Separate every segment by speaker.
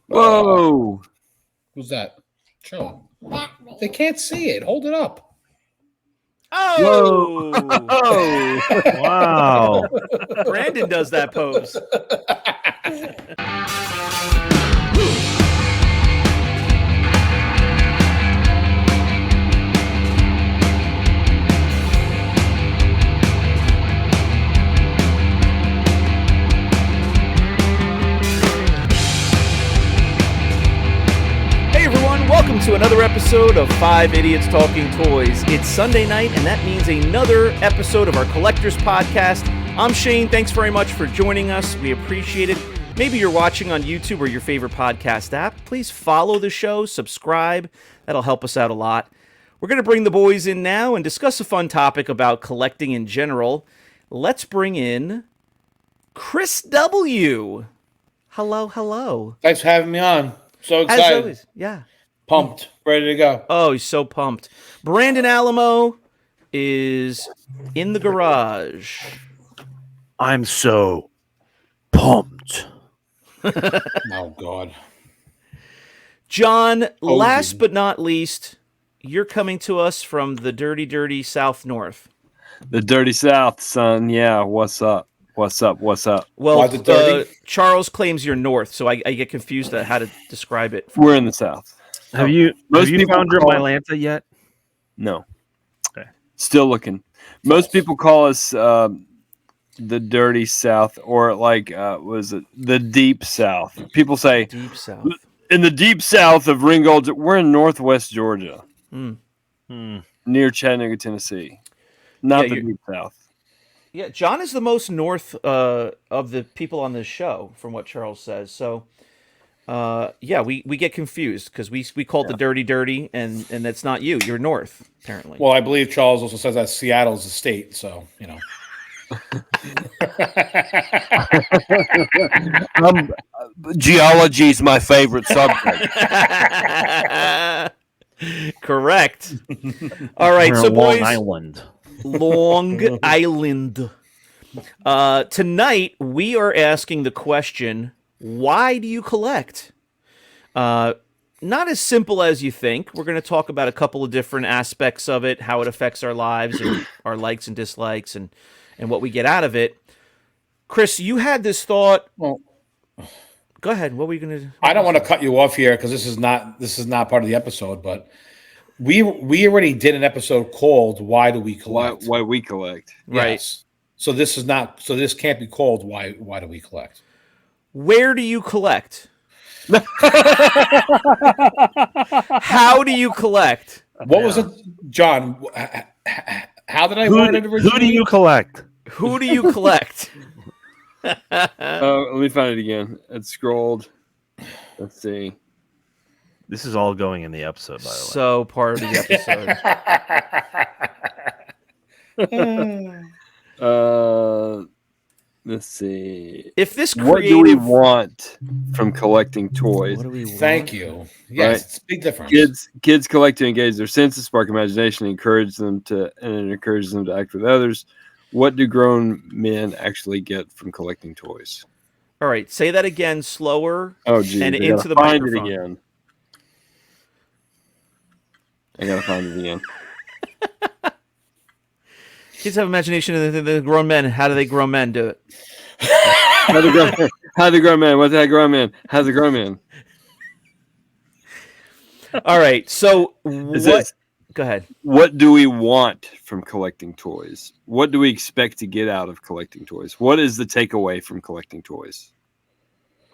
Speaker 1: Whoa!
Speaker 2: Who's that? Show it. They can't see it. Hold it up.
Speaker 3: Oh!
Speaker 1: Oh!
Speaker 3: Wow.
Speaker 4: Brandon does that pose. Welcome to another episode of 5 Idiots Talking Toys. It's Sunday night, and that means another episode of our Collectors Podcast. I'm Shane. Thanks very much for joining us. We appreciate it. Maybe you're watching on YouTube or your favorite podcast app. Please follow the show, subscribe. That'll help us out a lot. We're going to bring the boys in now and discuss a fun topic about collecting in general. Let's bring in Chris W. Hello.
Speaker 2: Thanks for having me on. So excited.
Speaker 4: As always, yeah.
Speaker 2: Pumped. Ready to go.
Speaker 4: Oh, he's so pumped. Brandon Alamo is in the garage.
Speaker 3: I'm so pumped.
Speaker 2: Oh, God.
Speaker 4: John, last but not least, you're coming to us from the dirty South North.
Speaker 1: The dirty South, son. Yeah, what's up?
Speaker 4: Well, Charles claims you're north, so I get confused at how to describe it.
Speaker 1: We're in the South.
Speaker 3: Have you found your Mylanta yet?
Speaker 1: No.
Speaker 3: Okay.
Speaker 1: Still looking. Most people call us the dirty South, or like was it the deep South? People say
Speaker 4: deep South.
Speaker 1: In the deep South of Ringgold. We're in Northwest Georgia, near Chattanooga, Tennessee. Not the deep South.
Speaker 4: Yeah, John is the most north of the people on this show, from what Charles says. So, we get confused because we call it the dirty, and that's not you. You're north, apparently.
Speaker 2: Well, I believe Charles also says that Seattle's a state, so, you know.
Speaker 1: Geology is my favorite subject.
Speaker 4: Correct. All right, so boys.
Speaker 3: Long Island.
Speaker 4: Long Island. Tonight, we are asking the question, why do you collect? Not as simple as you think. We're going to talk about a couple of different aspects of it, how it affects our lives, and our likes and dislikes, and what we get out of it. Chris, you had this thought.
Speaker 2: Well,
Speaker 4: go ahead. What were you going to?
Speaker 2: I don't want to cut you off here because this is not part of the episode, but we already did an episode called "Why Do We Collect?"
Speaker 1: Why we collect?
Speaker 4: Right.
Speaker 2: Yes. So this is not. So this can't be called "Why Do We Collect?"
Speaker 4: Where do you collect? How do you collect?
Speaker 2: What was it, John? How did I word it originally?
Speaker 3: Who do you collect?
Speaker 4: Who do you collect?
Speaker 1: Let me find it again. It's scrolled. Let's see.
Speaker 3: This is all going in the episode, by the way.
Speaker 4: So part of the episode.
Speaker 1: Let's see.
Speaker 4: If this
Speaker 1: What do we want from collecting toys?
Speaker 4: What do we want?
Speaker 2: Thank you. Yes,
Speaker 1: Right.
Speaker 2: it's a big difference.
Speaker 1: Kids collect to engage their senses, spark imagination, and encourages them to act with others. What do grown men actually get from collecting toys?
Speaker 4: All right, say that again, slower.
Speaker 1: Oh, geez,
Speaker 4: and
Speaker 1: I
Speaker 4: into
Speaker 1: gotta
Speaker 4: the
Speaker 1: find
Speaker 4: microphone.
Speaker 1: it again. I gotta find it again.
Speaker 4: Kids have imagination, and the grown men. How do they grown men do it?
Speaker 1: How the grown man? What's that grown man? How's the grown man?
Speaker 4: All right, so what? Go ahead.
Speaker 1: What do we want from collecting toys? What do we expect to get out of collecting toys? What is the takeaway from collecting toys?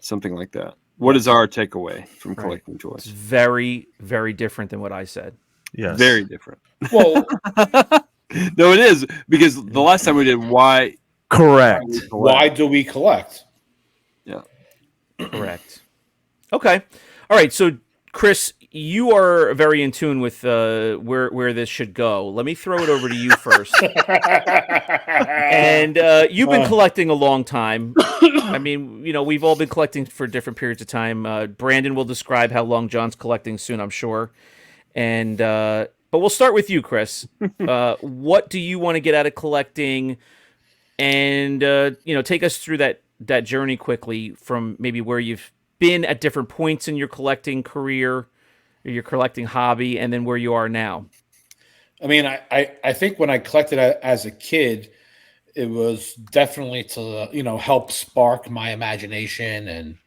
Speaker 1: Something like that. What is our takeaway from collecting
Speaker 4: It's
Speaker 1: toys?
Speaker 4: very, very different than what I said.
Speaker 3: Yes.
Speaker 1: Very different.
Speaker 2: Well,
Speaker 1: No, it is, because the last time we did why.
Speaker 3: Correct.
Speaker 2: why do we collect?
Speaker 1: Yeah.
Speaker 4: Correct. Okay. All right. So, Chris, you are very in tune with where this should go. Let me throw it over to you first. And you've been collecting a long time. I mean, we've all been collecting for different periods of time. Brandon will describe how long John's collecting soon, I'm sure. And but we'll start with you, Chris. What do you want to get out of collecting? And take us through that journey quickly from maybe where you've been at different points in your collecting career, or your collecting hobby, and then where you are now?
Speaker 2: I mean, I think when I collected as a kid, it was definitely to, help spark my imagination and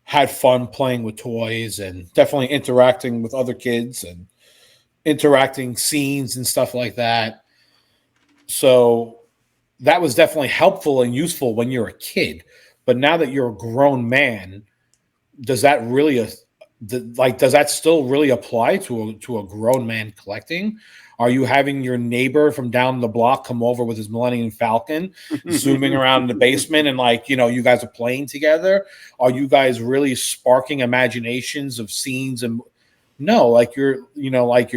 Speaker 2: had fun playing with toys and definitely interacting with other kids and interacting scenes and stuff like that. So that was definitely helpful and useful when you're a kid. But now that you're a grown man, does that really does that still really apply to a grown man collecting? Are you having your neighbor from down the block come over with his Millennium Falcon, zooming around in the basement, and you guys are playing together? Are you guys really sparking imaginations of scenes? And no, you're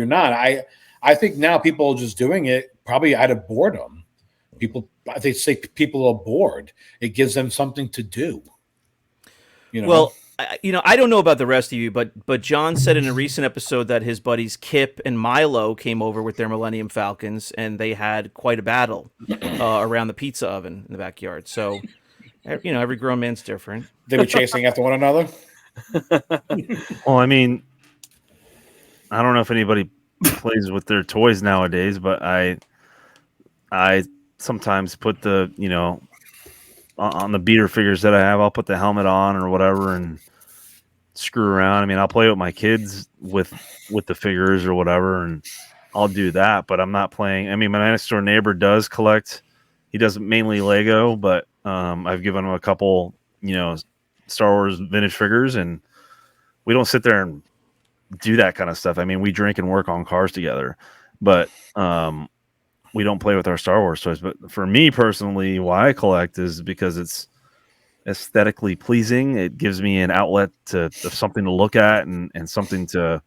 Speaker 2: not. I think now people are just doing it probably out of boredom. They say people are bored. It gives them something to do.
Speaker 4: Well, I don't know about the rest of you, but John said in a recent episode that his buddies Kip and Milo came over with their Millennium Falcons, and they had quite a battle around the pizza oven in the backyard. So, every grown man's different.
Speaker 2: They were chasing after one another.
Speaker 3: Well, I mean, I don't know if anybody plays with their toys nowadays, but I sometimes put the on the beater figures that I have, I'll put the helmet on or whatever and screw around. I mean, I'll play with my kids with the figures or whatever, and I'll do that, but I'm not playing. I mean, my next door neighbor does collect. He does mainly Lego, but I've given him a couple, Star Wars vintage figures, and we don't sit there and do that kind of stuff. I mean, we drink and work on cars together, but we don't play with our Star Wars toys. But for me personally, why I collect is because it's aesthetically pleasing. It gives me an outlet of something to look at and something to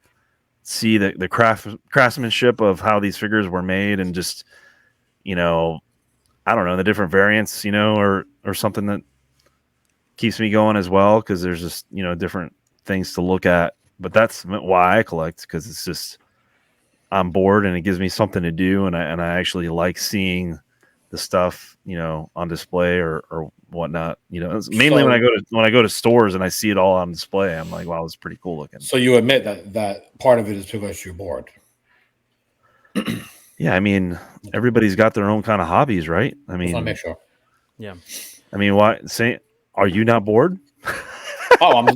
Speaker 3: see the craftsmanship of how these figures were made, and just, I don't know, the different variants, or something that keeps me going as well, because there's just, different things to look at. But that's why I collect, because it's just, I'm bored and it gives me something to do, and I actually like seeing the stuff, on display or whatnot. It's mainly when I go to stores and I see it all on display, I'm like, wow, it's pretty cool looking.
Speaker 2: So you admit that part of it is because you're bored.
Speaker 3: Yeah, I mean, everybody's got their own kind of hobbies, right? I mean,
Speaker 2: Just want to make sure.
Speaker 4: Yeah.
Speaker 3: I mean, are you not bored?
Speaker 2: Oh,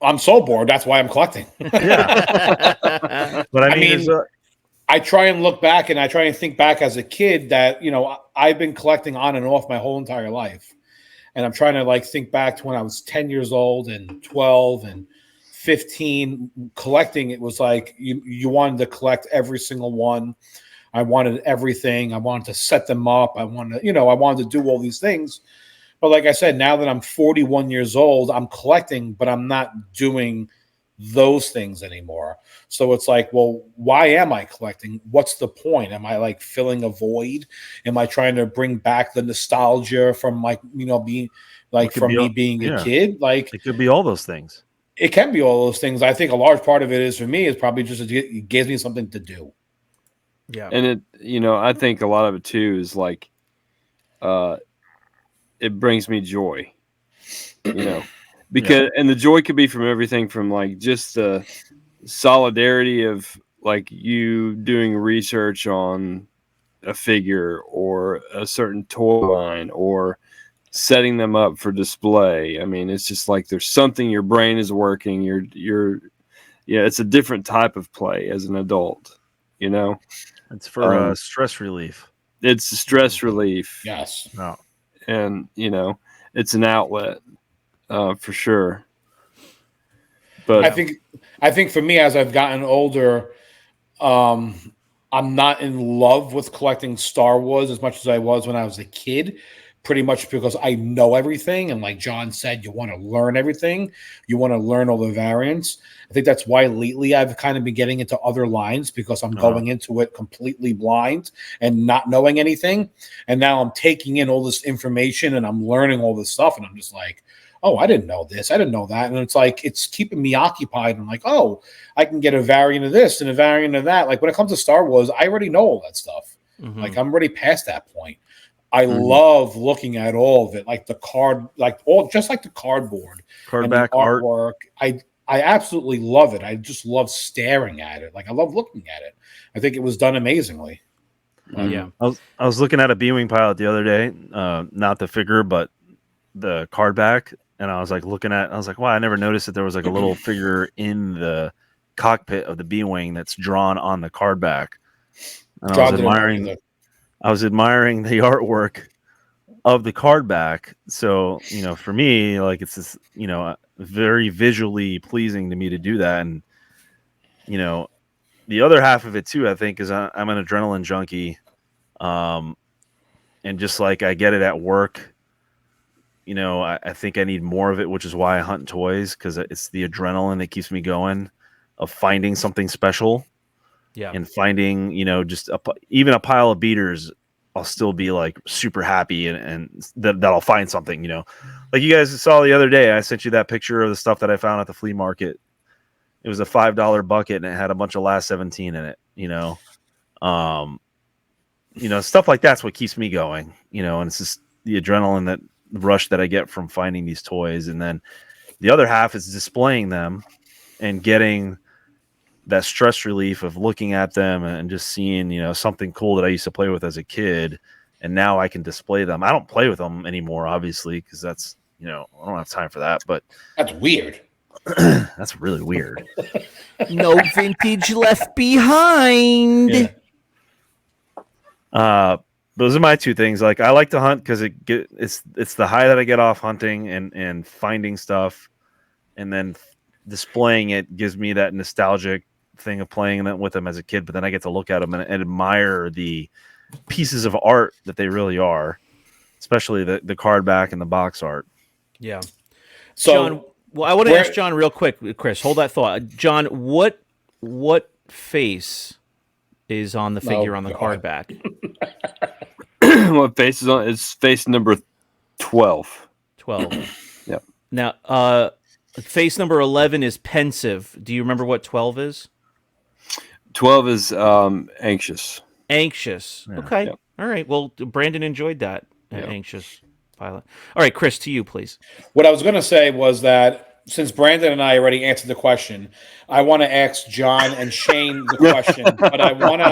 Speaker 2: I'm so bored. That's why I'm collecting.
Speaker 3: Yeah. But I mean,
Speaker 2: I try and look back, and I try and think back as a kid that, I've been collecting on and off my whole entire life. And I'm trying to think back to when I was 10 years old and 12 and 15 collecting. It was like you wanted to collect every single one. I wanted everything. I wanted to set them up. I wanted to do all these things. But like I said, now that I'm 41 years old, I'm collecting, but I'm not doing those things anymore. So it's like, well, why am I collecting? What's the point? Am I filling a void? Am I trying to bring back the nostalgia from being being a kid?
Speaker 3: It could be all those things.
Speaker 2: It can be all those things. I think a large part of it is, for me, is probably just it gives me something to do.
Speaker 4: Yeah.
Speaker 1: And I think a lot of it too is it brings me joy, because and the joy could be from everything from just the solidarity of you doing research on a figure or a certain toy line or setting them up for display. I mean, it's just there's something, your brain is working. It's a different type of play as an adult,
Speaker 3: It's for stress relief.
Speaker 1: It's stress relief.
Speaker 2: Yes.
Speaker 3: No.
Speaker 1: And, it's an outlet for sure. But
Speaker 2: I think for me, as I've gotten older, I'm not in love with collecting Star Wars as much as I was when I was a kid, pretty much because I know everything. And like John said, you want to learn everything. You want to learn all the variants. I think that's why lately I've kind of been getting into other lines, because I'm going into it completely blind and not knowing anything. And now I'm taking in all this information and I'm learning all this stuff. And I'm just like, oh, I didn't know this. I didn't know that. And it's keeping me occupied. I'm like, oh, I can get a variant of this and a variant of that. When it comes to Star Wars, I already know all that stuff. Mm-hmm. I'm already past that point. I love looking at all of it, like the card, just like the cardboard and the
Speaker 3: Cardback art.
Speaker 2: artwork. I absolutely love it. I just love staring at it. Like I love looking at it. I think it was done amazingly.
Speaker 4: Yeah.
Speaker 3: I was looking at a B-wing pilot the other day, not the figure, but the card back, and I was like wow, I never noticed that there was like a little figure in the cockpit of the B-wing that's drawn on the card back. And I was admiring the artwork of the card back. So, for me, like it's this, very visually pleasing to me to do that. And, the other half of it too, I think, is I'm an adrenaline junkie. And just like I get it at work, I think I need more of it, which is why I hunt toys, because it's the adrenaline that keeps me going, of finding something special.
Speaker 4: Yeah.
Speaker 3: And finding, just even a pile of beaters, I'll still be like super happy and that I'll find something, like you guys saw the other day. I sent you that picture of the stuff that I found at the flea market. It was a $5 bucket and it had a bunch of Last 17 in it, stuff like that's what keeps me going, and it's just the adrenaline, that rush that I get from finding these toys. And then the other half is displaying them and getting that stress relief of looking at them and just seeing, something cool that I used to play with as a kid. And now I can display them. I don't play with them anymore, obviously, because that's, I don't have time for that, but
Speaker 2: that's weird.
Speaker 3: That's really weird.
Speaker 4: No vintage left behind.
Speaker 3: Yeah. Those are my two things. Like, I like to hunt because it's the high that I get off hunting and finding stuff, and then displaying it gives me that nostalgic thing of playing with them as a kid. But then I get to look at them and admire the pieces of art that they really are, especially the card back and the box art.
Speaker 4: Yeah.
Speaker 2: So,
Speaker 4: John, well, I want to ask John real quick, Chris. Hold that thought, John. What face is on the figure on the card back?
Speaker 1: What face is on? It's face number 12.
Speaker 4: 12.
Speaker 1: Yep.
Speaker 4: Now, face number 11 is pensive. Do you remember what 12 is?
Speaker 1: 12 is anxious.
Speaker 4: Anxious.
Speaker 3: Yeah.
Speaker 4: Okay.
Speaker 1: Yep.
Speaker 4: All right. Well, Brandon enjoyed that.
Speaker 1: Yep.
Speaker 4: Anxious pilot. All right, Chris, to you, please.
Speaker 2: What I was going to say was that since Brandon and I already answered the question, I want to ask John and Shane the question, but I want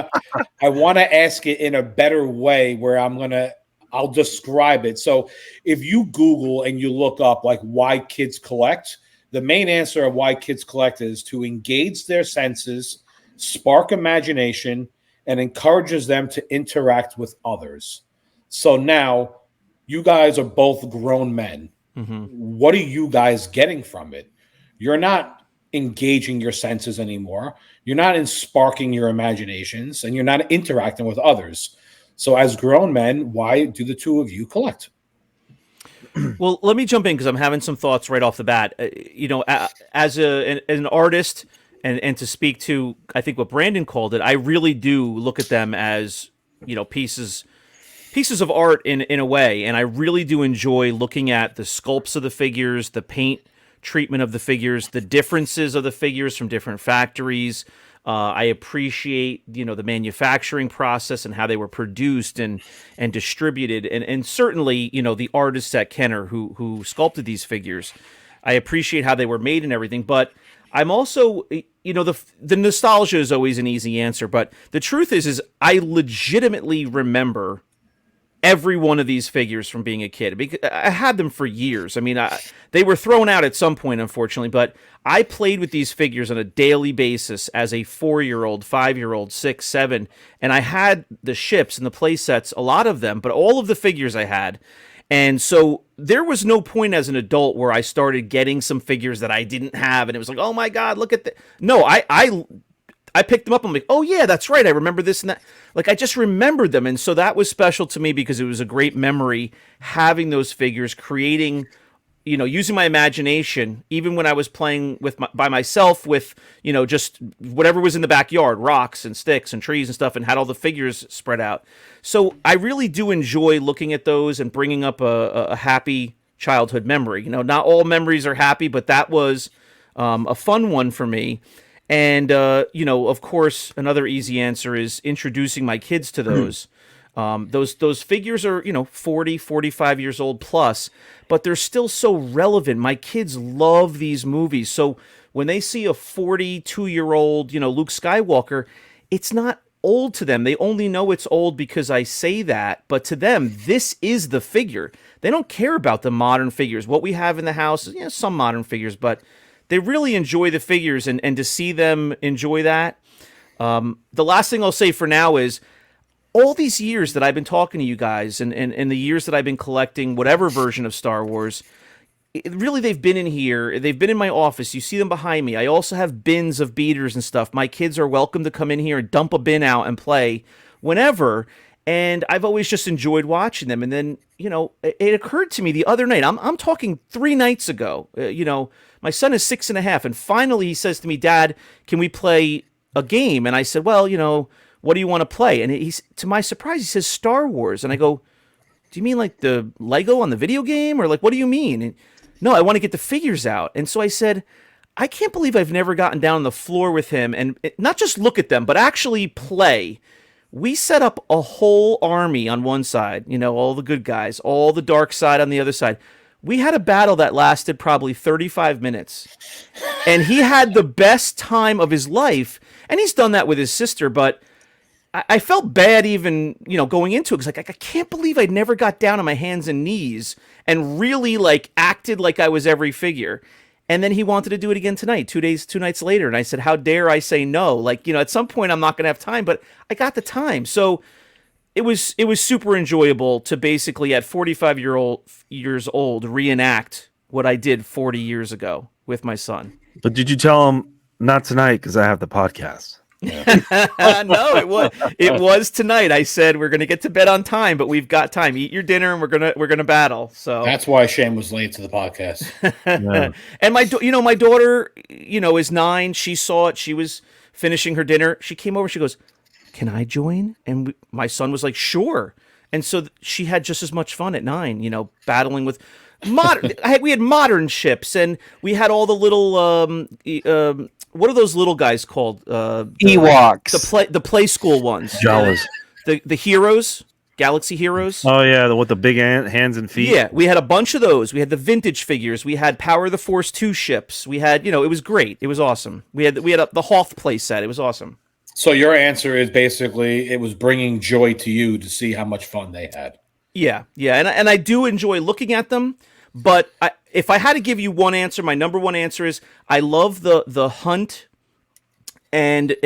Speaker 2: to ask it in a better way where I'll describe it. So if you Google and you look up like why kids collect, the main answer of why kids collect is to engage their senses, spark imagination, and encourages them to interact with others. So now you guys are both grown men.
Speaker 4: Mm-hmm.
Speaker 2: What are you guys getting from it? You're not engaging your senses anymore. You're not sparking your imaginations, and you're not interacting with others. So as grown men, why do the two of you collect?
Speaker 4: Well, let me jump in because I'm having some thoughts right off the bat. As an artist, and to speak to, I think what Brandon called it, I really do look at them as, pieces of art in a way, and I really do enjoy looking at the sculpts of the figures, the paint treatment of the figures, the differences of the figures from different factories. I appreciate, the manufacturing process and how they were produced and distributed, and certainly, the artists at Kenner who sculpted these figures. I appreciate how they were made and everything, but I'm also, the nostalgia is always an easy answer, but the truth is I legitimately remember every one of these figures from being a kid, because I had them for years. I mean, they were thrown out at some point, unfortunately, but I played with these figures on a daily basis as a 4-year-old, 5-year-old, 6, 7, and I had the ships and the play sets, a lot of them, but all of the figures I had. And so there was no point as an adult where I started getting some figures that I didn't have, and it was like, oh my God, look at that. No, I picked them up. I'm like, oh yeah, that's right. I remember this and that. Like, I just remembered them. And so that was special to me because it was a great memory having those figures, creating, using my imagination, even when I was playing by myself with, just whatever was in the backyard, rocks and sticks and trees and stuff, and had all the figures spread out. So I really do enjoy looking at those and bringing up a happy childhood memory. Not all memories are happy, but that was a fun one for me. And, of course, another easy answer is introducing my kids to those. Those figures are, 40, 45 years old plus, but they're still so relevant. My kids love these movies. So when they see a 42-year-old, Luke Skywalker, it's not old to them. They only know it's old because I say that, but to them, this is the figure. They don't care about the modern figures. What we have in the house is, some modern figures, but they really enjoy the figures, and to see them enjoy that. The last thing I'll say for now is, all these years that I've been talking to you guys, and the years that I've been collecting whatever version of Star Wars, really they've been in here. They've been in my office. You see them behind me. I also have bins of beaters and stuff. My kids are welcome to come in here and dump a bin out and play whenever. And I've always just enjoyed watching them. And then, it occurred to me the other night, I'm talking 3 nights ago, my son is 6.5. And finally he says to me, "Dad, can we play a game?" And I said, "Well, what do you want to play?" And he's, to my surprise, he says Star Wars. And I go, "Do you mean like the Lego on the video game? Or like, what do you mean?" And, "No, I want to get the figures out." And so I said, I can't believe I've never gotten down on the floor with him and not just look at them, but actually play. We set up a whole army on one side, all the good guys, all the dark side on the other side. We had a battle that lasted probably 35 minutes. And he had the best time of his life. And he's done that with his sister, but I felt bad even, going into it. Because I can't believe I never got down on my hands and knees and really acted like I was every figure. And then he wanted to do it again tonight, 2 nights later. And I said, how dare I say no? At some point I'm not going to have time, but I got the time. So it was super enjoyable to basically at 45 years old reenact what I did 40 years ago with my son.
Speaker 3: But did you tell him not tonight because I have the podcast?
Speaker 4: Yeah. No, it was tonight. I said we're gonna get to bed on time, but we've got time. Eat your dinner, and we're gonna battle. So
Speaker 2: that's why Shane was late to the podcast.
Speaker 4: Yeah. And my daughter, is 9. She saw it. She was finishing her dinner. She came over. She goes, "Can I join?" And my son was like, "Sure." And so she had just as much fun at 9, battling with modern. We had modern ships, and we had all the little what are those little guys called?
Speaker 1: Ewoks.
Speaker 4: The play school ones.
Speaker 3: Jawas.
Speaker 4: The heroes, Galaxy Heroes.
Speaker 3: Oh yeah, with the big hands and feet.
Speaker 4: Yeah, we had a bunch of those. We had the vintage figures. We had Power of the Force 2 ships. We had, it was great. It was awesome. We had the Hoth play set. It was awesome.
Speaker 2: So your answer is basically it was bringing joy to you to see how much fun they had.
Speaker 4: Yeah, and I do enjoy looking at them. But if I had to give you one answer, my number one answer is I love the hunt and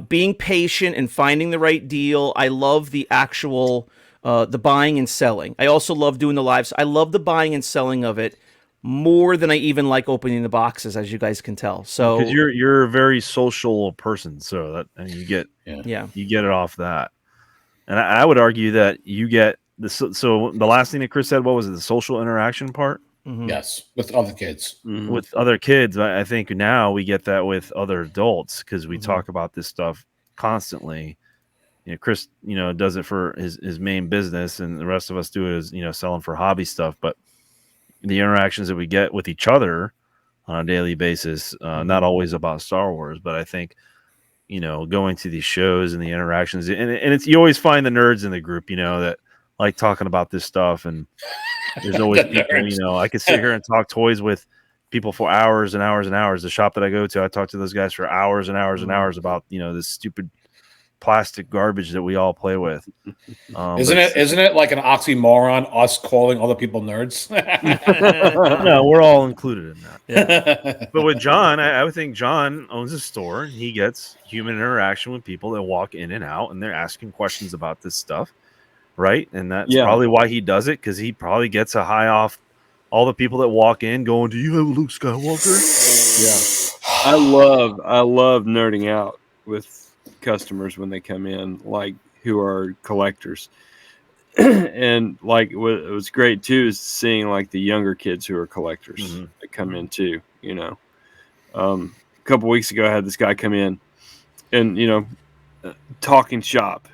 Speaker 4: being patient and finding the right deal. I love the actual the buying and selling. I also love doing the lives. I love the buying and selling of it more than I even like opening the boxes, as you guys can tell. So
Speaker 3: because you're a very social person, so that you get you get it off that. And I would argue that you get so the last thing that Chris said, what was it? The social interaction part?
Speaker 2: Mm-hmm. Yes, with other kids.
Speaker 3: Mm-hmm. With other kids, I think now we get that with other adults because we talk about this stuff constantly. Chris, does it for his main business, and the rest of us do it as selling for hobby stuff. But the interactions that we get with each other on a daily basis, not always about Star Wars, but I think going to these shows and the interactions, and it's you always find the nerds in the group, that like talking about this stuff, and there's always people, I could sit here and talk toys with people for hours and hours and hours. The shop that I go to, I talk to those guys for hours and hours and hours about this stupid plastic garbage that we all play with.
Speaker 2: Isn't it like an oxymoron, us calling other people nerds?
Speaker 3: No, we're all included in that. Yeah. But with John, I would think John owns a store and he gets human interaction with people that walk in and out, and they're asking questions about this stuff. Right. And that's probably why he does it, because he probably gets a high off all the people that walk in going, "Do you have a Luke Skywalker?"
Speaker 1: Yeah. I love nerding out with customers when they come in, who are collectors. And it was great too is seeing the younger kids who are collectors that come in too. A couple weeks ago I had this guy come in and talking shop.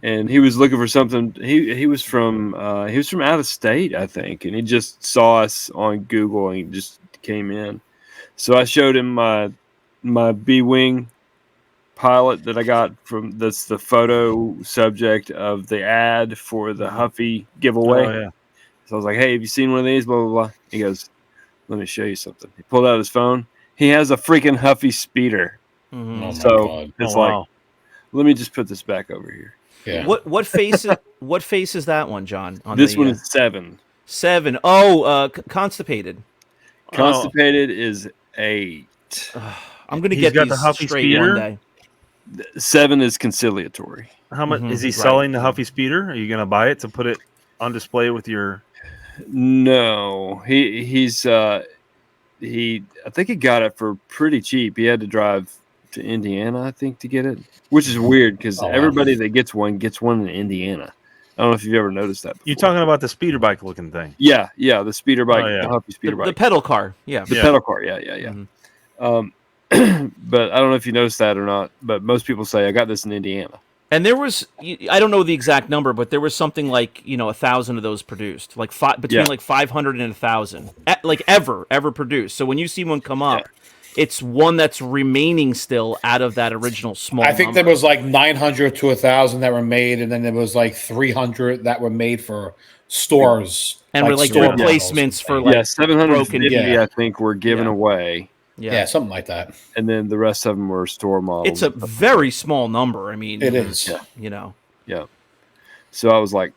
Speaker 1: And he was looking for something. He was from out of state, I think, and he just saw us on Google and he just came in. So I showed him my B-wing pilot that I got that's the photo subject of the ad for the Huffy giveaway.
Speaker 3: Oh yeah.
Speaker 1: So I was like, hey, have you seen one of these? Blah, blah, blah. He goes, let me show you something. He pulled out his phone. He has a freaking Huffy speeder.
Speaker 4: Mhm.
Speaker 2: Oh my
Speaker 1: So
Speaker 2: God.
Speaker 1: it's
Speaker 3: Oh,
Speaker 1: like,
Speaker 3: wow.
Speaker 1: let me just put this back over here.
Speaker 2: Yeah.
Speaker 4: What face is that one, John? On
Speaker 1: This
Speaker 4: the,
Speaker 1: one is 7.
Speaker 4: 7. Oh, constipated.
Speaker 1: Constipated is 8.
Speaker 4: I'm gonna
Speaker 3: He's
Speaker 4: get
Speaker 3: got
Speaker 4: these
Speaker 3: the Huffy
Speaker 4: straight one
Speaker 3: speeder?
Speaker 4: day.
Speaker 1: 7 is conciliatory.
Speaker 3: How much is he
Speaker 4: right.
Speaker 3: selling the Huffy speeder? Are you going to buy it to put it on display with your?
Speaker 1: No, he's I think he got it for pretty cheap. He had to drive to Indiana, I think, to get it, which is weird because
Speaker 2: Oh, wow.
Speaker 1: everybody that gets one in Indiana. I don't know if you've ever noticed that before.
Speaker 3: You talking about the speeder bike looking thing?
Speaker 1: Yeah, the speeder bike,
Speaker 3: Oh, yeah.
Speaker 1: the Huffy speeder
Speaker 4: The
Speaker 1: bike,
Speaker 4: pedal car. Yeah.
Speaker 1: the
Speaker 3: Yeah.
Speaker 1: pedal car. Yeah.
Speaker 4: Mhm.
Speaker 1: But I don't know if you noticed that or not. But most people say I got this in Indiana.
Speaker 4: And there was, I don't know the exact number, but there was something like 1,000 of those produced, like between like 500 and 1,000, like ever produced. So when you see one come up, it's one that's remaining still out of that original small.
Speaker 2: I think
Speaker 4: number.
Speaker 2: there was like 900 to 1,000 that were made, and then there was like 300 that were made for stores
Speaker 4: and like
Speaker 2: store
Speaker 4: replacements for
Speaker 2: models.
Speaker 4: like
Speaker 1: 750
Speaker 2: broken-
Speaker 1: I think were given away,
Speaker 2: yeah, something like that.
Speaker 1: and then the rest of them were store models.
Speaker 4: It's a very small number. I mean,
Speaker 2: It is.
Speaker 1: Yeah. So I was like,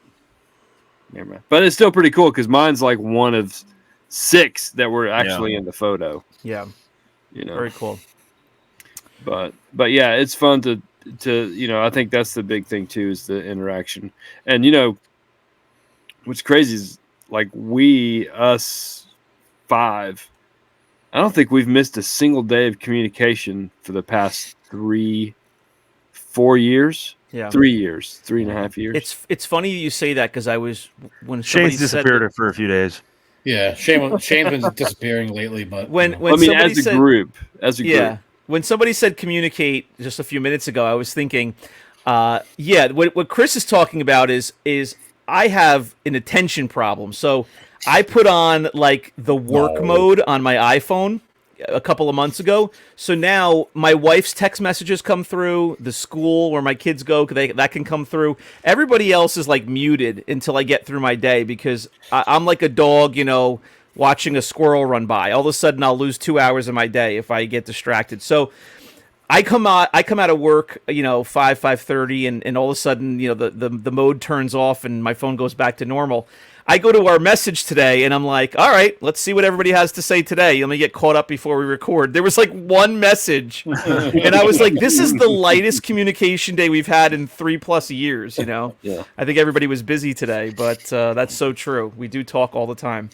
Speaker 1: never mind. But it's still pretty cool because mine's like one of 6 that were actually in the photo.
Speaker 4: Yeah. Very cool.
Speaker 1: But yeah, it's fun to I think that's the big thing too, is the interaction. And what's crazy is like us 5, I don't think we've missed a single day of communication for the past 3-4 years.
Speaker 4: Yeah.
Speaker 1: 3 years, 3.5 years.
Speaker 4: It's funny you say that because when
Speaker 3: Shane's disappeared for a few days.
Speaker 2: Yeah, Shane's been disappearing lately, but
Speaker 4: when
Speaker 1: I mean,
Speaker 4: somebody
Speaker 1: as a
Speaker 4: said,
Speaker 1: group,
Speaker 4: when somebody said communicate just a few minutes ago, I was thinking, what Chris is talking about is I have an attention problem. So I put on like the work mode on my iPhone a couple of months ago. So now my wife's text messages come through, the school where my kids go, that can come through. Everybody else is like muted until I get through my day because I'm like a dog, watching a squirrel run by. All of a sudden I'll lose 2 hours of my day if I get distracted. So I come out of work, 5:30 and all of a sudden, the mode turns off and my phone goes back to normal. I go to our message today and I'm like, all right, let's see what everybody has to say today. Let me get caught up before we record. There was like one message and I was like, this is the lightest communication day we've had in 3+ years,
Speaker 1: Yeah.
Speaker 4: I think everybody was busy today, but that's so true. We do talk all the time.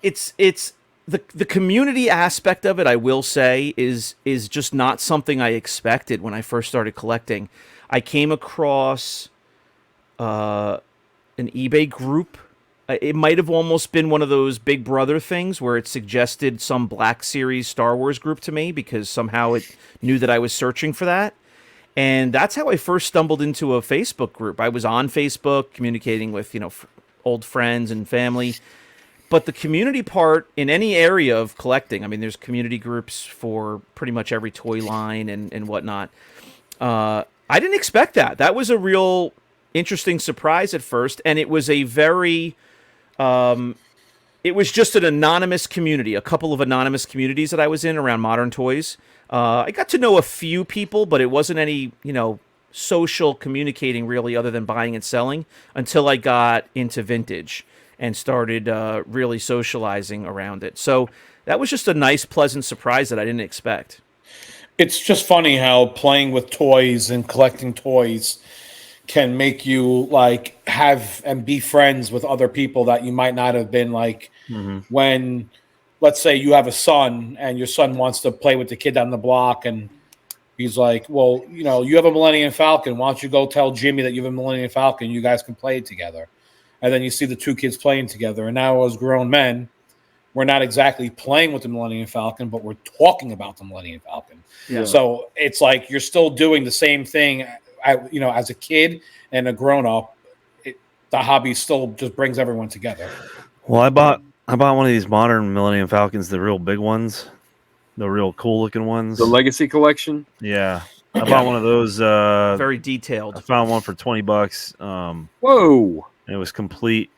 Speaker 4: It's the community aspect of it, I will say, is just not something I expected when I first started collecting. I came across an eBay group. It might have almost been one of those Big Brother things where it suggested some Black Series Star Wars group to me because somehow it knew that I was searching for that. And that's how I first stumbled into a Facebook group. I was on Facebook communicating with, old friends and family. But the community part in any area of collecting, I mean, there's community groups for pretty much every toy line and whatnot. I didn't expect that. That was a real interesting surprise at first. And it was a very, it was just an anonymous community, a couple of anonymous communities that I was in around modern toys. I got to know a few people, but it wasn't any, social communicating really other than buying and selling until I got into vintage and started really socializing around it. So that was just a nice, pleasant surprise that I didn't expect.
Speaker 2: It's just funny how playing with toys and collecting toys can make you like have and be friends with other people that you might not have been like when, let's say you have a son and your son wants to play with the kid down the block and he's like, well, you have a Millennium Falcon. Why don't you go tell Jimmy that you have a Millennium Falcon? You guys can play it together. And then you see the two kids playing together. And now as grown men, we're not exactly playing with the Millennium Falcon, but we're talking about the Millennium Falcon.
Speaker 1: Yeah.
Speaker 2: So it's like you're still doing the same thing, as a kid and a grown-up. The hobby still just brings everyone together.
Speaker 3: Well, I bought one of these modern Millennium Falcons, the real big ones, the real cool looking ones.
Speaker 1: The Legacy Collection.
Speaker 3: Yeah, I bought one of those.
Speaker 4: Very
Speaker 3: I
Speaker 4: detailed.
Speaker 3: found one for $20.
Speaker 1: Whoa!
Speaker 3: And it was complete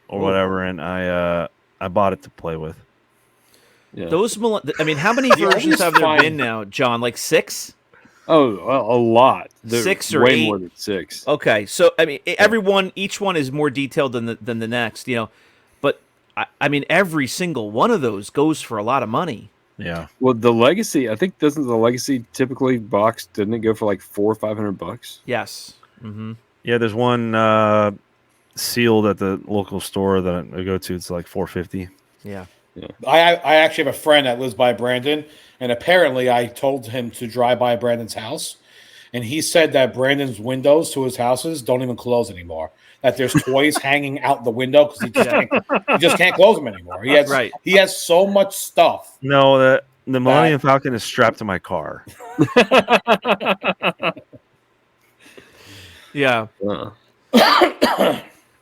Speaker 3: or
Speaker 2: Whoa.
Speaker 3: whatever, and I bought it to play with.
Speaker 1: Yeah.
Speaker 4: Those, I mean, how many
Speaker 2: You
Speaker 4: versions
Speaker 2: always
Speaker 4: have there
Speaker 2: find-
Speaker 4: been now, John? Like 6?
Speaker 1: Oh, a lot. They're
Speaker 4: 6 or
Speaker 1: way
Speaker 4: 8?
Speaker 1: more than 6.
Speaker 4: Okay, so I mean, each one is more detailed than the next, you know. But I mean, every single one of those goes for a lot of money.
Speaker 3: Yeah.
Speaker 1: Well, the Legacy, I think, doesn't the Legacy typically box, didn't it go for like $400 or $500?
Speaker 4: Yes. Mm-hmm.
Speaker 3: Yeah, there's one sealed at the local store that I go to. It's like $450.
Speaker 4: Yeah.
Speaker 2: I actually have a friend that lives by Brandon, and apparently I told him to drive by Brandon's house, and he said that Brandon's windows to his houses don't even close anymore. That there's toys hanging out the window because he just can't close them anymore. He has so much stuff.
Speaker 3: No, the Millennium Falcon is strapped to my car.
Speaker 4: Yeah.
Speaker 1: Uh,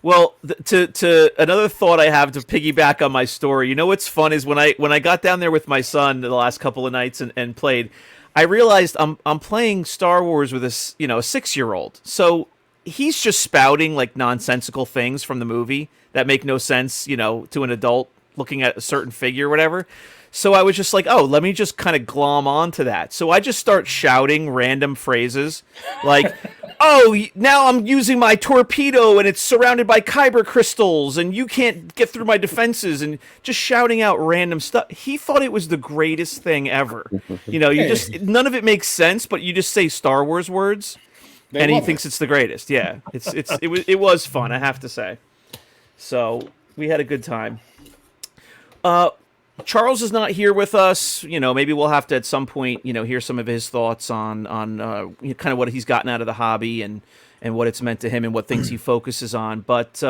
Speaker 4: Well, to another thought I have to piggyback on my story. You know what's fun is when I got down there with my son the last couple of nights and played, I realized I'm playing Star Wars with a 6-year-old. So he's just spouting like nonsensical things from the movie that make no sense, to an adult looking at a certain figure or whatever. So I was just like, oh, let me just kind of glom onto that. So I just start shouting random phrases like, oh, now I'm using my torpedo and it's surrounded by kyber crystals and you can't get through my defenses, and just shouting out random stuff. He thought it was the greatest thing ever. None of it makes sense, but you just say Star Wars words and he thinks it's the greatest. Yeah, it was fun, I have to say. So we had a good time. Charles is not here with us. Maybe we'll have to at some point, hear some of his thoughts on kind of what he's gotten out of the hobby and what it's meant to him and what things he focuses on. But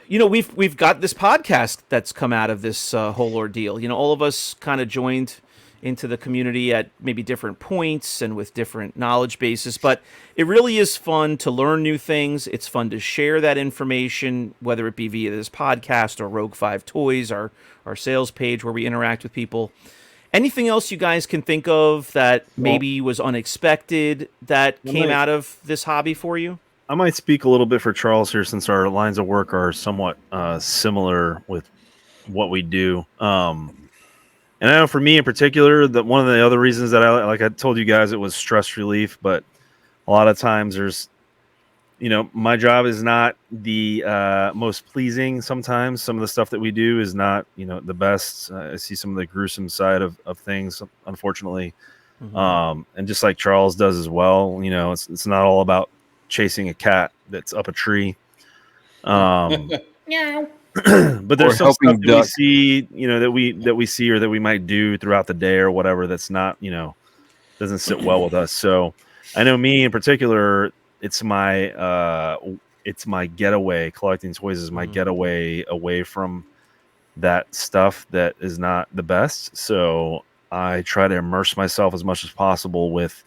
Speaker 4: we've got this podcast that's come out of this whole ordeal. All of us kind of joined into the community at maybe different points and with different knowledge bases, but it really is fun to learn new things. It's fun to share that information, whether it be via this podcast or Rogue 5 Toys, our sales page where we interact with people. Anything else you guys can think of that maybe was unexpected that came out of this hobby for you?
Speaker 3: I might speak a little bit for Charles here, since our lines of work are somewhat similar with what we do. And I know for me in particular, that one of the other reasons that I told you guys, it was stress relief. But a lot of times there's, my job is not the most pleasing. Sometimes some of the stuff that we do is not, the best. I see some of the gruesome side of things, unfortunately. Mm-hmm. And just like Charles does as well, it's not all about chasing a cat that's up a tree. But there's some stuff that we see, that we see or that we might do throughout the day or whatever that's not, doesn't sit well with us. So I know me in particular, it's my getaway. Collecting toys is my getaway away from that stuff that is not the best. So I try to immerse myself as much as possible with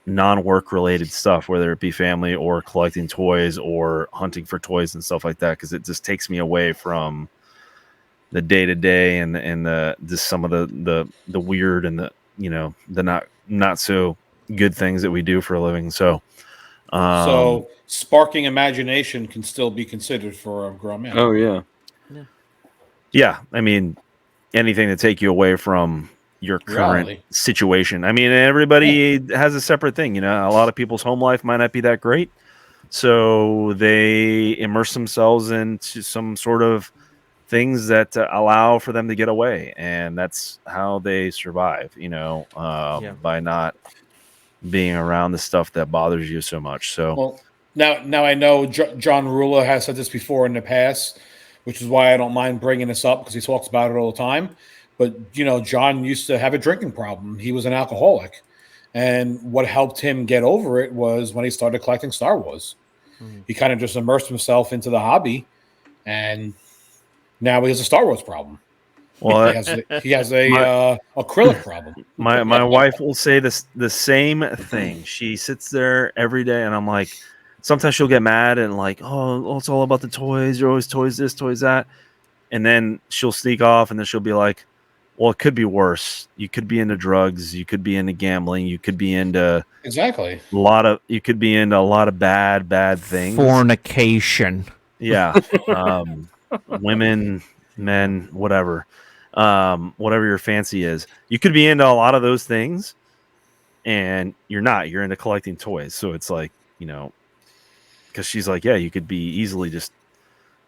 Speaker 3: non-work related stuff, whether it be family or collecting toys or hunting for toys and stuff like that, because it just takes me away from the day-to-day and the just some of the weird and the the not so good things that we do for a living. So
Speaker 2: sparking imagination can still be considered for a grown man.
Speaker 1: Oh
Speaker 3: yeah, I mean, anything to take you away from your current situation. I mean, everybody has a separate thing. A lot of people's home life might not be that great, so they immerse themselves into some sort of things that allow for them to get away, and that's how they survive. By not being around the stuff that bothers you so much. So
Speaker 2: now I know John Rula has said this before in the past, which is why I don't mind bringing this up, because he talks about it all the time. But, John used to have a drinking problem. He was an alcoholic. And what helped him get over it was when he started collecting Star Wars. Mm-hmm. He kind of just immersed himself into the hobby. And now he has a Star Wars problem.
Speaker 3: Well,
Speaker 2: he has a acrylic problem.
Speaker 3: My wife will say the same thing. She sits there every day, and I'm like, sometimes she'll get mad and like, oh, it's all about the toys. You're always toys this, toys that. And then she'll sneak off, and then she'll be like, Well, it could be worse. You could be into drugs. You could be into gambling. You could be into
Speaker 2: Exactly.
Speaker 3: you could be into a lot of bad things.
Speaker 4: Fornication.
Speaker 3: Yeah. Women, men, whatever. Whatever your fancy is. You could be into a lot of those things, and you're not. You're into collecting toys. So it's like, because she's like, yeah, you could be easily just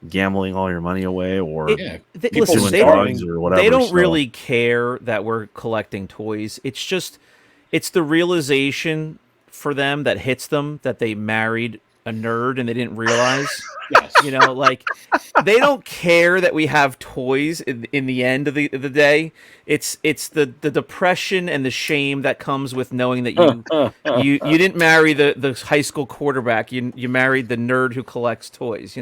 Speaker 3: gambling all your money away, or
Speaker 4: Listen,
Speaker 3: drugs or whatever.
Speaker 4: They don't really care that we're collecting toys. It's the realization for them that hits them that they married a nerd and they didn't realize.
Speaker 2: Yes.
Speaker 4: Like they don't care that we have toys in the end of the day. It's the depression and the shame that comes with knowing that you didn't marry the high school quarterback. You married the nerd who collects toys.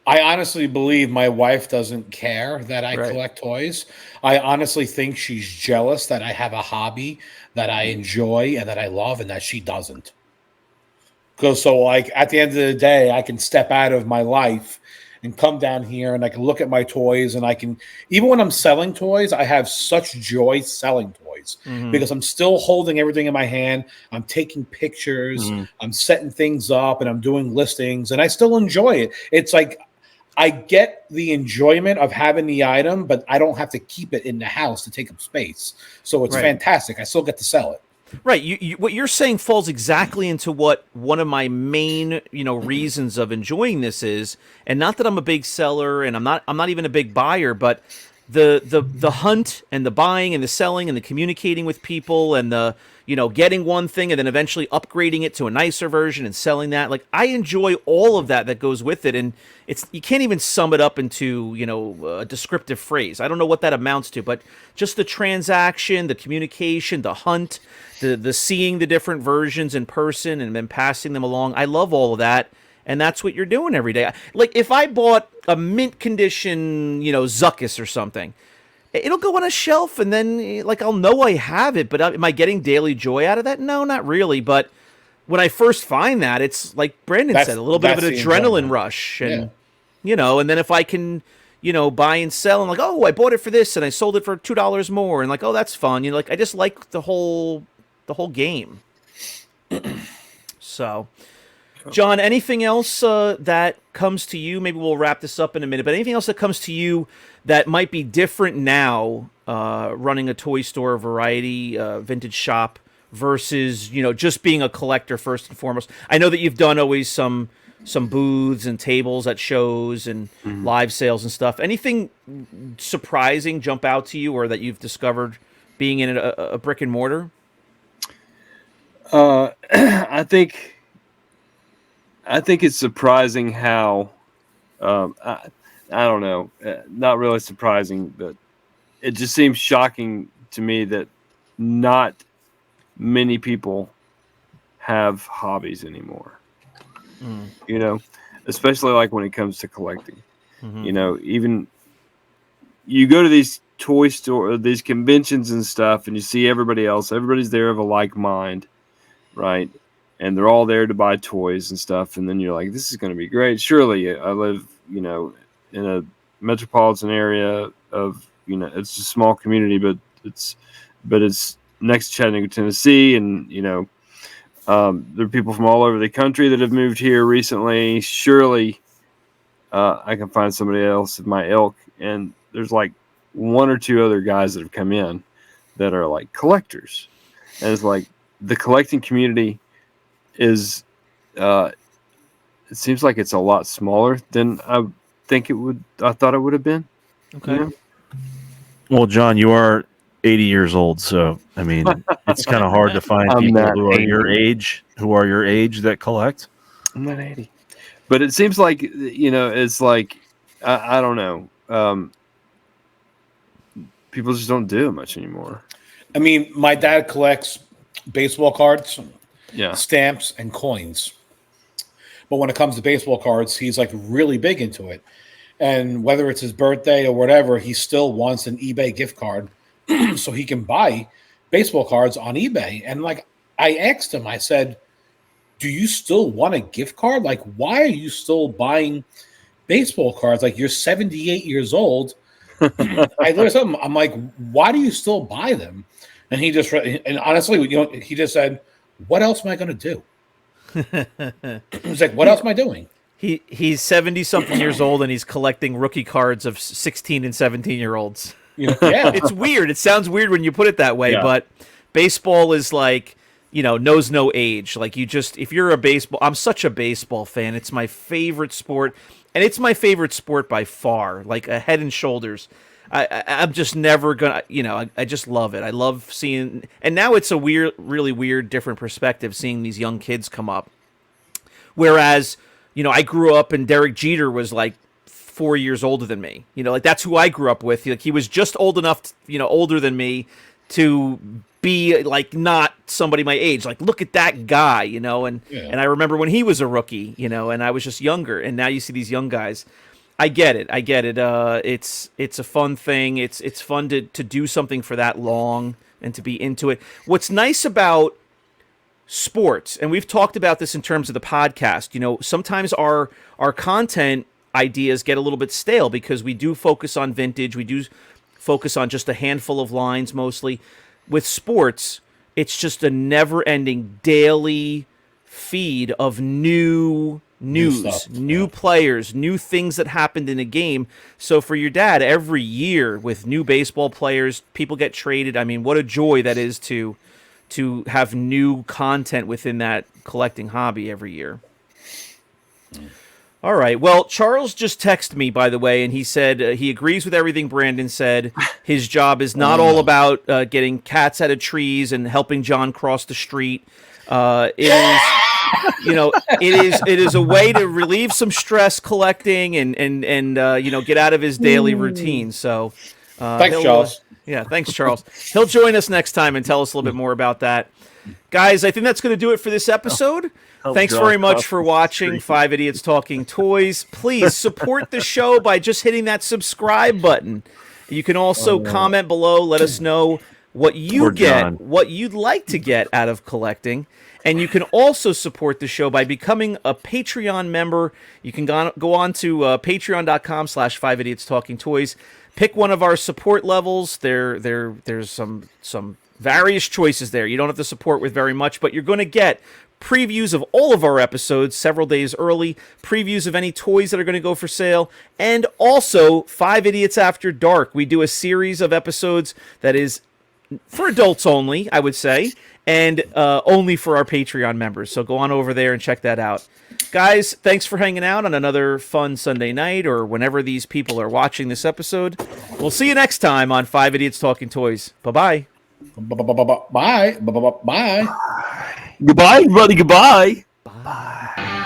Speaker 2: I honestly believe my wife doesn't care that I collect toys. I honestly think she's jealous that I have a hobby that I enjoy and that I love and that she doesn't. Because like at the end of the day, I can step out of my life and come down here and I can look at my toys and I can, even when I'm selling toys, I have such joy selling toys because I'm still holding everything in my hand. I'm taking pictures, I'm setting things up and I'm doing listings and I still enjoy it. It's like, I get the enjoyment of having the item, but I don't have to keep it in the house to take up space. So it's fantastic. I still get to sell it.
Speaker 4: Right. What you're saying falls exactly into what one of my main, reasons of enjoying this is, and not that I'm a big seller and I'm not even a big buyer, but the hunt and the buying and the selling and the communicating with people and the, getting one thing and then eventually upgrading it to a nicer version and selling that. Like I enjoy all of that goes with it. And you can't even sum it up into, a descriptive phrase. I don't know what that amounts to, but just the transaction, the communication, the hunt, the seeing the different versions in person and then passing them along. I love all of that. And that's what you're doing every day. Like if I bought a mint condition, Zuckus or something, it'll go on a shelf and then like I'll know I have it, but am I getting daily joy out of that? No, not really. But when I first find that, it's like Brandon said, a little bit of an adrenaline rush. And, and then if I can, buy and sell and like, oh, I bought it for this and I sold it for $2 more. And like, oh, that's fun. I just like the whole game. So, John, anything else that comes to you? Maybe we'll wrap this up in a minute, but anything else that comes to you that might be different now running a toy store, variety, vintage shop versus, just being a collector first and foremost? I know that you've done always some booths and tables at shows and live sales and stuff. Anything surprising jump out to you or that you've discovered being in a brick and mortar?
Speaker 1: I think it's surprising how, I don't know, not really surprising, but it just seems shocking to me that not many people have hobbies anymore. Especially like when it comes to collecting. Even you go to these toy store, these conventions and stuff, and you see everybody's there of a like mind, right? And they're all there to buy toys and stuff. And then you're like, this is going to be great. Surely I live, in a metropolitan area of, it's a small community, but it's next to Chattanooga, Tennessee. And, there are people from all over the country that have moved here recently. Surely I can find somebody else of my ilk. And there's like one or two other guys that have come in that are like collectors. And it's like the collecting community is it seems like it's a lot smaller than I thought it would have been.
Speaker 4: Okay.
Speaker 3: Well, John, you are 80 years old, so I mean it's kind of hard to find people who are your age that collect.
Speaker 1: I'm not 80. But it seems like it's like I don't know. People just don't do it much anymore.
Speaker 2: I mean, my dad collects baseball cards, stamps, and coins. But when it comes to baseball cards, he's like really big into it. And whether it's his birthday or whatever, he still wants an eBay gift card so he can buy baseball cards on eBay. And like I asked him, I said, do you still want a gift card? Like, why are you still buying baseball cards? Like, you're 78 years old. I looked at him. I'm like, why do you still buy them? And he just, and honestly, he just said, "What else am I going to do?" He's like, "What else am I doing?"
Speaker 4: He's 70 something years old and he's collecting rookie cards of 16 and 17-year-olds.
Speaker 2: Yeah,
Speaker 4: It's weird. It sounds weird when you put it that way, but baseball is like, knows no age. Like if you're a baseball, I'm such a baseball fan. It's my favorite sport, and it's my favorite sport by far, like a head and shoulders. I'm just never gonna, I just love it. I love seeing, and now it's a really weird, different perspective seeing these young kids come up. Whereas, I grew up and Derek Jeter was like 4 years older than me. Like that's who I grew up with. Like he was just old enough, older than me to be like not somebody my age. Like look at that guy, and I remember when he was a rookie, and I was just younger. And now you see these young guys. I get it. It's a fun thing. It's fun to do something for that long and to be into it. What's nice about sports, and we've talked about this in terms of the podcast, sometimes our content ideas get a little bit stale because we do focus on vintage. We do focus on just a handful of lines mostly. With sports, it's just a never-ending daily feed of new news, new players, new things that happened in a game. So for your dad, every year with new baseball players, people get traded. I mean, what a joy that is to have new content within that collecting hobby every year. All right. Well, Charles just texted me, by the way, and he said he agrees with everything Brandon said. His job is not all about getting cats out of trees and helping John cross the street. It is, it is a way to relieve some stress collecting and get out of his daily routine. So,
Speaker 2: thanks, Charles.
Speaker 4: Yeah, thanks, Charles. He'll join us next time and tell us a little bit more about that. Guys, I think that's going to do it for this episode. Thanks very much for watching 5 Idiots Talking Toys. Please support the show by just hitting that subscribe button. You can also comment below. Let us know what you get, what you'd like to get out of collecting. And you can also support the show by becoming a Patreon member. You can go on to patreon.com/5 Idiots Talking Toys. Pick one of our support levels. There's some various choices there. You don't have to support with very much, but you're going to get previews of all of our episodes several days early, previews of any toys that are going to go for sale, and also 5 Idiots After Dark. We do a series of episodes that is for adults only, I would say, and only for our Patreon members. So go on over there and check that out. Guys, thanks for hanging out on another fun Sunday night or whenever these people are watching this episode. We'll see you next time on 5 Idiots Talking Toys. Bye-bye.
Speaker 2: Bye. Bye.
Speaker 1: Goodbye, everybody. Goodbye. Bye.